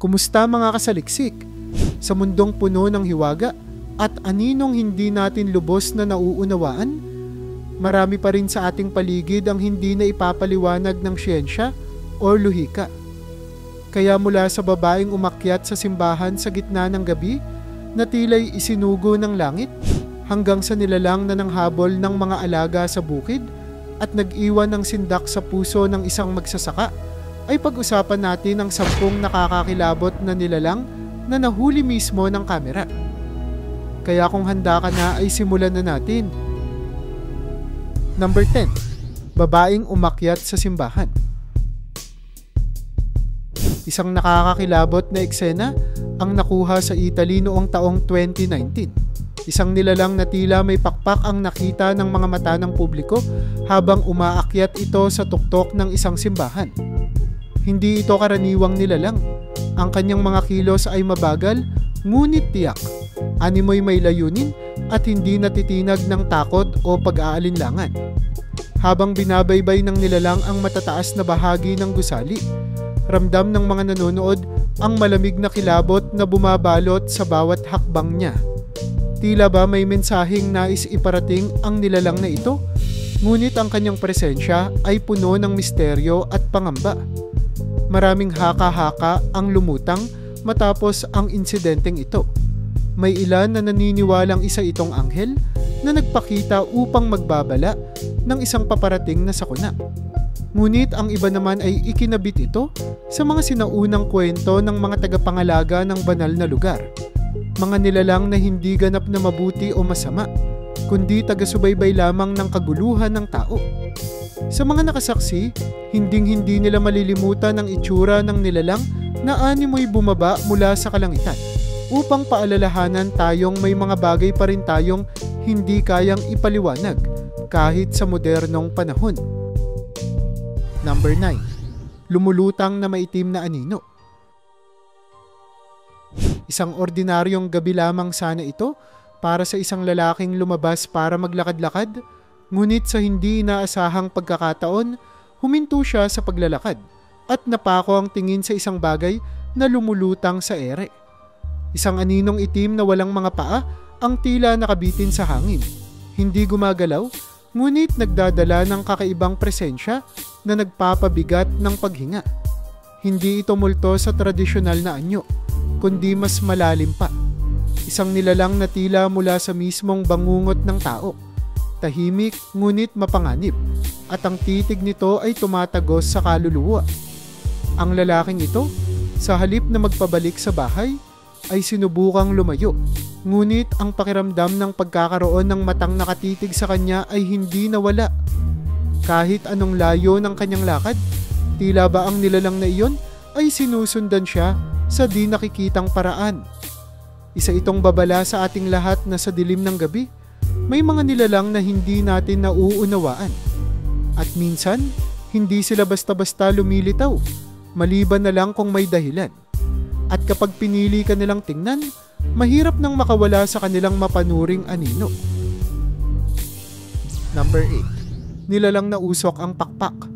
Kumusta mga kasaliksik? Sa mundong puno ng hiwaga at aninong hindi natin lubos na nauunawaan, marami pa rin sa ating paligid ang hindi na ipapaliwanag ng siyensya o luhika. Kaya mula sa babaeng umakyat sa simbahan sa gitna ng gabi na tila'y isinugo ng langit, hanggang sa nilalang na nanghabol ng mga alaga sa bukid at nag-iwan ng sindak sa puso ng isang magsasaka, ay pag-usapan natin ang 10 nakakakilabot na nilalang na nahuli mismo ng kamera. Kaya kung handa ka na ay simulan na natin. Number 10. Babaeng umakyat sa simbahan. Isang nakakakilabot na eksena ang nakuha sa Italy noong taong 2019. Isang nilalang na tila may pakpak ang nakita ng mga mata ng publiko habang umaakyat ito sa tuktok ng isang simbahan. Hindi ito karaniwang nilalang. Ang kanyang mga kilos ay mabagal, ngunit tiyak. Animoy may layunin at hindi natitinag ng takot o pag-aalinlangan. Habang binabaybay ng nilalang ang matataas na bahagi ng gusali, ramdam ng mga nanonood ang malamig na kilabot na bumabalot sa bawat hakbang niya. Tila ba may mensaheng nais iparating ang nilalang na ito, ngunit ang kanyang presensya ay puno ng misteryo at pangamba. Maraming haka-haka ang lumutang matapos ang insidenteng ito. May ilan na naniniwalang isa itong anghel na nagpakita upang magbabala ng isang paparating na sakuna. Ngunit ang iba naman ay ikinabit ito sa mga sinaunang kwento ng mga tagapangalaga ng banal na lugar. Mga nilalang na hindi ganap na mabuti o masama, kundi taga-subaybay lamang ng kaguluhan ng tao. Sa mga nakasaksi, hinding-hindi nila malilimutan ang itsura ng nilalang na animoy bumaba mula sa kalangitan upang paalalahanan tayong may mga bagay pa rin tayong hindi kayang ipaliwanag kahit sa modernong panahon. Number 9. Lumulutang na maitim na anino. Isang ordinaryong gabi lamang sana ito para sa isang lalaking lumabas para maglakad-lakad, ngunit sa hindi inaasahang pagkakataon, huminto siya sa paglalakad at napako ang tingin sa isang bagay na lumulutang sa ere. Isang aninong itim na walang mga paa ang tila nakabitin sa hangin. Hindi gumagalaw, ngunit nagdadala ng kakaibang presensya na nagpapabigat ng paghinga. Hindi ito multo sa tradisyonal na anyo, kundi mas malalim pa. Isang nilalang na tila mula sa mismong bangungot ng tao. Tahimik ngunit mapanganib, at ang titig nito ay tumatagos sa kaluluwa. Ang lalaking ito, sa halip na magpabalik sa bahay, ay sinubukang lumayo. Ngunit ang pakiramdam ng pagkakaroon ng matang nakatitig sa kanya ay hindi nawala. Kahit anong layo ng kanyang lakad, tila ba ang nilalang na iyon ay sinusundan siya sa di nakikitang paraan. Isa itong babala sa ating lahat na sa dilim ng gabi, may mga nilalang na hindi natin nauunawaan. At minsan, hindi sila basta-basta lumilitaw, maliban na lang kung may dahilan. At kapag pinili ka nilang tingnan, mahirap nang makawala sa kanilang mapanuring anino. Number 8. Nilalang na usok ang pakpak.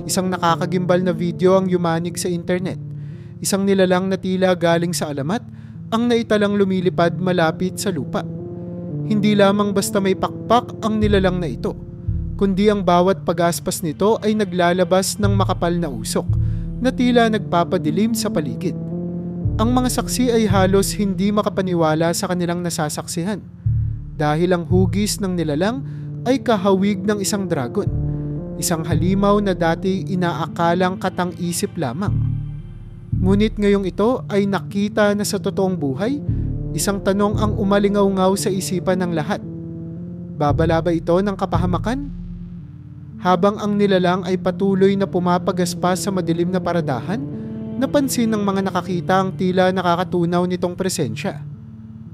Isang nakakagimbal na video ang yumanig sa internet. Isang nilalang na tila galing sa alamat ang naitalang lumilipad malapit sa lupa. Hindi lamang basta may pakpak ang nilalang na ito, kundi ang bawat pagaspas nito ay naglalabas ng makapal na usok na tila nagpapadilim sa paligid. Ang mga saksi ay halos hindi makapaniwala sa kanilang nasasaksihan dahil ang hugis ng nilalang ay kahawig ng isang dragon, isang halimaw na dati inaakalang katang-isip lamang. Ngunit ngayong ito ay nakita na sa totoong buhay, isang tanong ang umalingaw-ngaw sa isipan ng lahat. Babala ba ito ng kapahamakan? Habang ang nilalang ay patuloy na pumapagaspas sa madilim na paradahan, napansin ng mga nakakita ang tila nakakatunaw nitong presensya.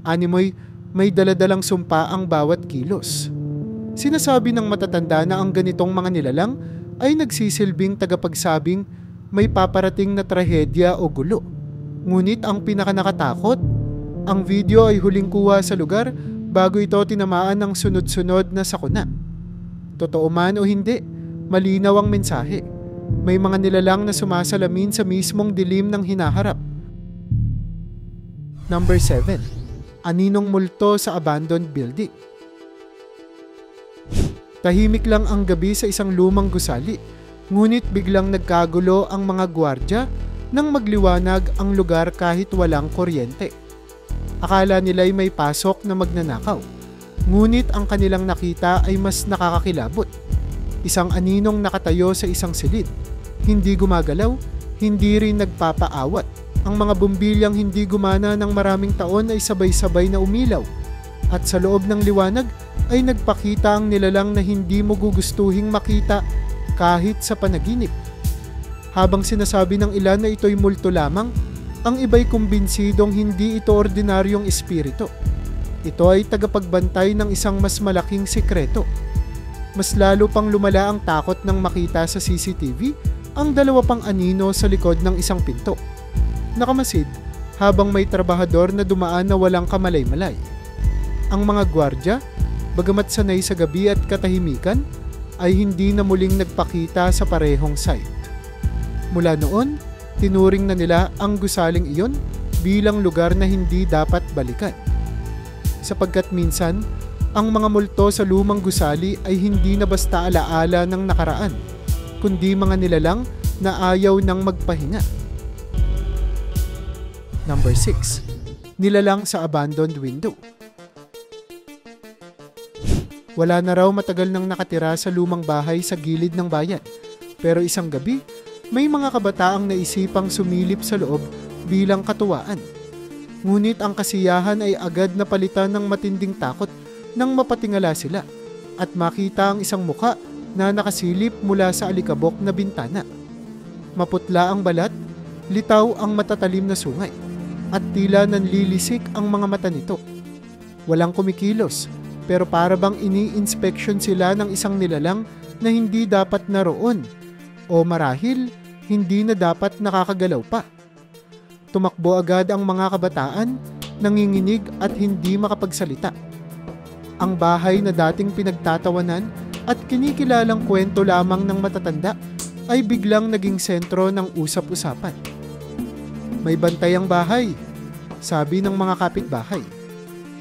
Animoy, may daladalang sumpa ang bawat kilos. Sinasabi ng matatanda na ang ganitong mga nilalang ay nagsisilbing tagapagsabing may paparating na trahedya o gulo. Ngunit ang pinakanakatakot, ang video ay huling kuha sa lugar bago ito tinamaan ng sunod-sunod na sakuna. Totoo man o hindi, malinaw ang mensahe. May mga nilalang na sumasalamin sa mismong dilim ng hinaharap. Number 7. Aninong multo sa abandoned building. Tahimik lang ang gabi sa isang lumang gusali, ngunit biglang nagkagulo ang mga gwardya nang magliwanag ang lugar kahit walang kuryente. Akala nila'y may pasok na magnanakaw, ngunit ang kanilang nakita ay mas nakakakilabot. Isang aninong nakatayo sa isang silid, hindi gumagalaw, hindi rin nagpapaawat. Ang mga bumbilyang hindi gumana ng maraming taon ay sabay-sabay na umilaw, at sa loob ng liwanag ay nagpakita ang nilalang na hindi mo gugustuhing makita kahit sa panaginip. Habang sinasabi ng ilan na ito'y multo lamang, ang iba'y kumbinsidong hindi ito ordinaryong espiritu. Ito ay tagapagbantay ng isang mas malaking sikreto. Mas lalo pang lumala ang takot nang makita sa CCTV ang dalawa pang anino sa likod ng isang pinto. Nakamasid habang may trabahador na dumaan na walang kamalay-malay. Ang mga gwardya, bagamat sanay sa gabi at katahimikan, ay hindi na muling nagpakita sa parehong site. Mula noon, tinuring na nila ang gusaling iyon bilang lugar na hindi dapat balikan. Sapagkat minsan, ang mga multo sa lumang gusali ay hindi na basta alaala ng nakaraan, kundi mga nilalang na ayaw ng magpahinga. Number 6. Nilalang sa abandoned window. Wala na raw matagal nang nakatira sa lumang bahay sa gilid ng bayan. Pero isang gabi, may mga kabataang naisipang sumilip sa loob bilang katuwaan. Ngunit ang kasiyahan ay agad na palitan ng matinding takot nang mapatingala sila at makita ang isang muka na nakasilip mula sa alikabok na bintana. Maputla ang balat, litaw ang matatalim na sungay, at tila nanlilisik ang mga mata nito. Walang kumikilos, pero para bang ini-inspection sila ng isang nilalang na hindi dapat naroon, o marahil hindi na dapat nakakagalaw pa. Tumakbo agad ang mga kabataan, nanginginig at hindi makapagsalita. Ang bahay na dating pinagtatawanan at kinikilalang kwento lamang ng matatanda ay biglang naging sentro ng usap-usapan. May bantay ang bahay, sabi ng mga kapitbahay.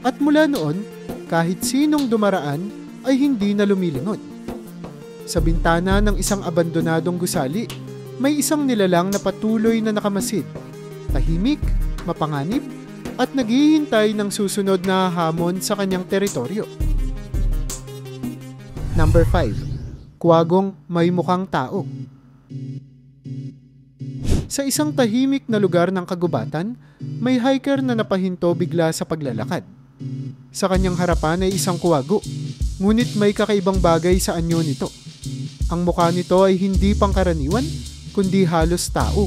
At mula noon, kahit sinong dumaraan ay hindi na lumilingon. Sa bintana ng isang abandonadong gusali, may isang nilalang na patuloy na nakamasid, tahimik, mapanganib, at naghihintay ng susunod na hamon sa kanyang teritoryo. Number 5. Kuwagong may mukhang tao. Sa isang tahimik na lugar ng kagubatan, may hiker na napahinto bigla sa paglalakad. Sa kanyang harapan ay isang kuwago, ngunit may kakaibang bagay sa anyo nito. Ang mukha nito ay hindi pangkaraniwan, kundi halos tao.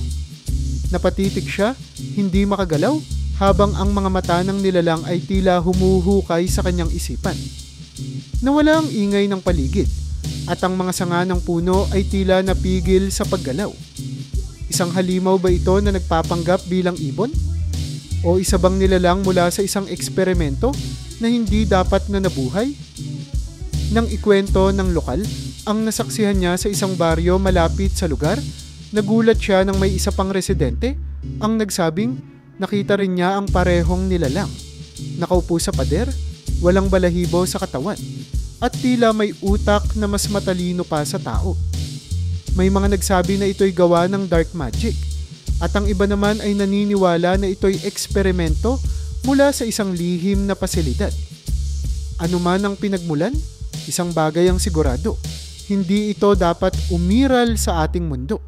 Napatitig siya, hindi makagalaw, habang ang mga mata ng nilalang ay tila humuhukay sa kanyang isipan. Nawala ang ingay ng paligid, at ang mga sanga ng puno ay tila napigil sa paggalaw. Isang halimaw ba ito na nagpapanggap bilang ibon? O isa bang nilalang mula sa isang eksperimento na hindi dapat na nabuhay? Nang ikwento ng lokal, ang nasaksihan niya sa isang baryo malapit sa lugar, nagulat siya nang may isa pang residente ang nagsabing nakita rin niya ang parehong nilalang. Nakaupo sa pader, walang balahibo sa katawan, at tila may utak na mas matalino pa sa tao. May mga nagsabi na ito'y gawa ng dark magic, at ang iba naman ay naniniwala na ito'y eksperimento mula sa isang lihim na pasilidad. Ano man ang pinagmulan, isang bagay ang sigurado, hindi ito dapat umiral sa ating mundo.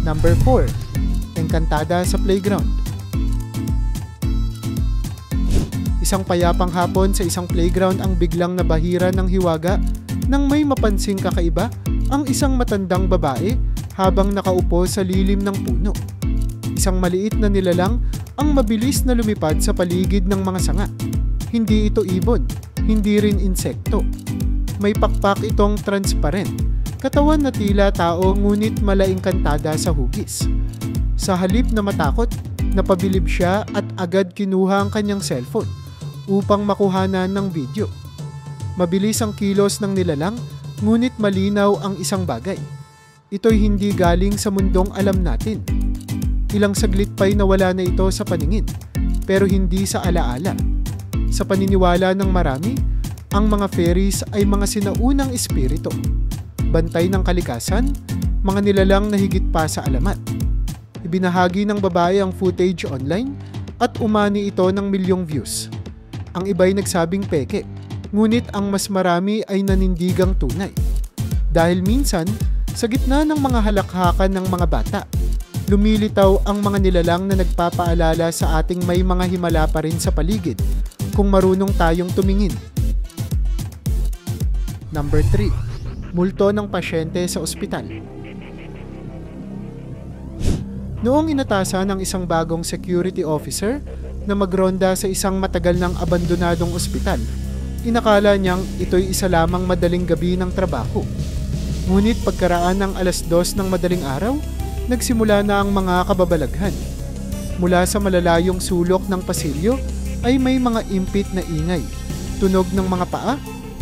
Number 4. Engkantada sa playground. Isang payapang hapon sa isang playground ang biglang nabahira ng hiwaga nang may mapansing kakaiba ang isang matandang babae habang nakaupo sa lilim ng puno. Isang maliit na nilalang ang mabilis na lumipad sa paligid ng mga sanga. Hindi ito ibon, hindi rin insekto. May pakpak itong transparent, katawan na tila tao ngunit malaengkantada sa hugis. Sa halip na matakot, napabilib siya at agad kinuha ang kanyang cellphone upang makuhanan ng video. Mabilis ang kilos ng nilalang Ngunit malinaw ang isang bagay. Ito'y hindi galing sa mundong alam natin. Ilang saglit pa'y nawala na ito sa paningin, pero hindi sa alaala. Sa paniniwala ng marami, ang mga fairies ay mga sinaunang espiritu, bantay ng kalikasan, mga nilalang na higit pa sa alamat. Ibinahagi ng babae ang footage online at umani ito ng milyong views. Ang iba'y nagsabing peke, ngunit ang mas marami ay nanindigang tunay. Dahil minsan, sa gitna ng mga halakhakan ng mga bata, lumilitaw ang mga nilalang na nagpapaalala sa ating may mga himala pa rin sa paligid kung marunong tayong tumingin. Number 3. Multo ng pasyente sa ospital. Noong inatasan ng isang bagong security officer na magronda sa isang matagal ng abandonadong ospital, inakala niyang ito'y isa lamang madaling gabi ng trabaho. Ngunit pagkaraan ng 2:00 ng madaling araw, nagsimula na ang mga kababalaghan. Mula sa malalayong sulok ng pasilyo ay may mga impit na ingay, tunog ng mga paa,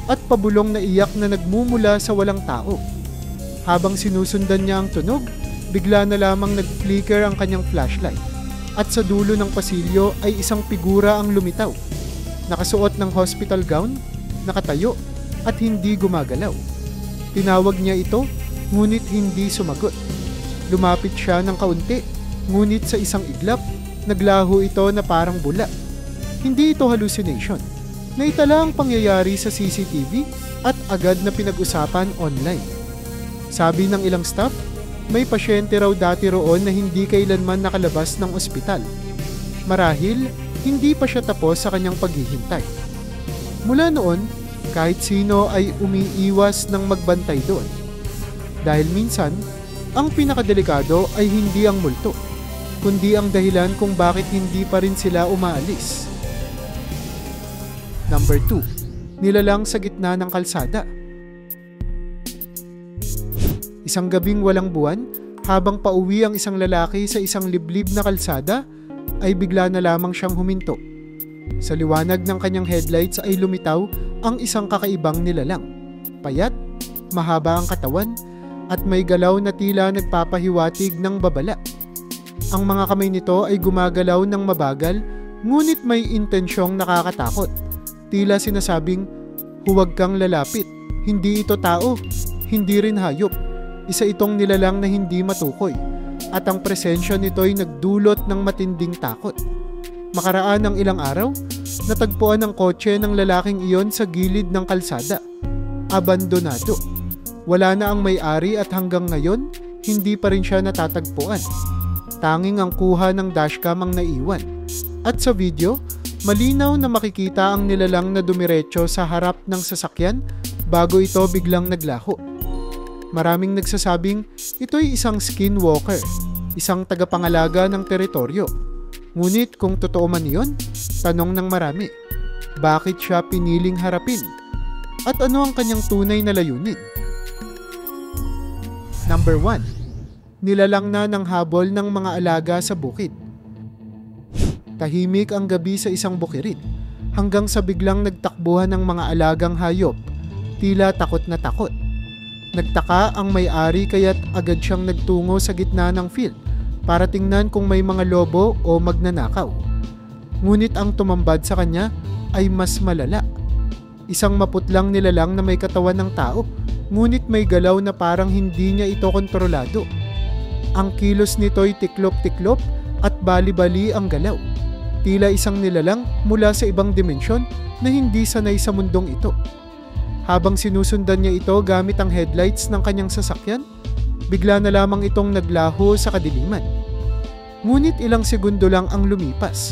at pabulong na iyak na nagmumula sa walang tao. Habang sinusundan niya ang tunog, bigla na lamang nag-flicker ang kanyang flashlight. At sa dulo ng pasilyo ay isang figura ang lumitaw. Nakasuot ng hospital gown, nakatayo, at hindi gumagalaw. Tinawag niya ito, ngunit hindi sumagot. Lumapit siya ng kaunti, ngunit sa isang iglap, naglaho ito na parang bula. Hindi ito hallucination. Naitala ang pangyayari sa CCTV at agad na pinag-usapan online. Sabi ng ilang staff, may pasyente raw dati roon na hindi kailanman nakalabas ng ospital. Marahil, hindi pa siya tapos sa kanyang paghihintay. Mula noon, kahit sino ay umiiwas ng magbantay doon. Dahil minsan, ang pinakadelikado ay hindi ang multo, kundi ang dahilan kung bakit hindi pa rin sila umaalis. Number 2. Nilalang sa gitna ng kalsada. Isang gabing walang buwan, habang pauwi ang isang lalaki sa isang liblib na kalsada, ay bigla na lamang siyang huminto. Sa liwanag ng kanyang headlights ay lumitaw ang isang kakaibang nilalang. Payat, mahaba ang katawan, at may galaw na tila nagpapahiwatig ng babala. Ang mga kamay nito ay gumagalaw ng mabagal, ngunit may intensyong nakakatakot. Tila sinasabing, huwag kang lalapit, hindi ito tao, hindi rin hayop. Isa itong nilalang na hindi matukoy, at ang presensya nito'y nagdulot ng matinding takot. Makaraan ng ilang araw, natagpuan ang kotse ng lalaking iyon sa gilid ng kalsada. Abandonado. Wala na ang may-ari at hanggang ngayon, hindi pa rin siya natatagpuan. Tanging ang kuha ng dashcam ang naiwan. At sa video, malinaw na makikita ang nilalang na dumiretso sa harap ng sasakyan bago ito biglang naglaho. Maraming nagsasabing ito'y isang skinwalker, isang tagapangalaga ng teritoryo. Ngunit kung totoo man iyon, tanong ng marami, bakit siya piniling harapin? At ano ang kanyang tunay na layunin? Number 1. Nilalang na ng habol ng mga alaga sa bukid. Tahimik ang gabi sa isang bukirin, hanggang sa biglang nagtakbuhan ng mga alagang hayop, tila takot na takot. Nagtaka ang may-ari kaya't agad siyang nagtungo sa gitna ng field para tingnan kung may mga lobo o magnanakaw. Ngunit ang tumambad sa kanya ay mas malala. Isang maputlang nilalang na may katawan ng tao, ngunit may galaw na parang hindi niya ito kontrolado. Ang kilos nito'y tiklop-tiklop at bali-bali ang galaw. Tila isang nilalang mula sa ibang dimensyon na hindi sanay sa mundong ito. Habang sinusundan niya ito gamit ang headlights ng kanyang sasakyan, bigla na lamang itong naglaho sa kadiliman. Ngunit ilang segundo lang ang lumipas.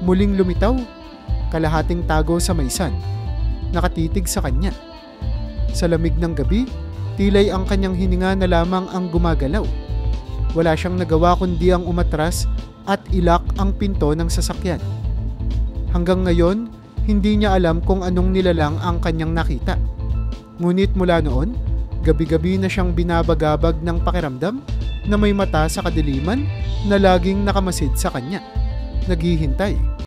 Muling lumitaw, kalahating tago sa maysan, nakatitig sa kanya. Sa lamig ng gabi, tila'y ang kanyang hininga na lamang ang gumagalaw. Wala siyang nagawa kundi ang umatras at ilak ang pinto ng sasakyan. Hanggang ngayon, hindi niya alam kung anong nilalang ang kanyang nakita. Ngunit mula noon, gabi-gabi na siyang binabagabag ng pakiramdam na may mata sa kadiliman na laging nakamasid sa kanya. Naghihintay.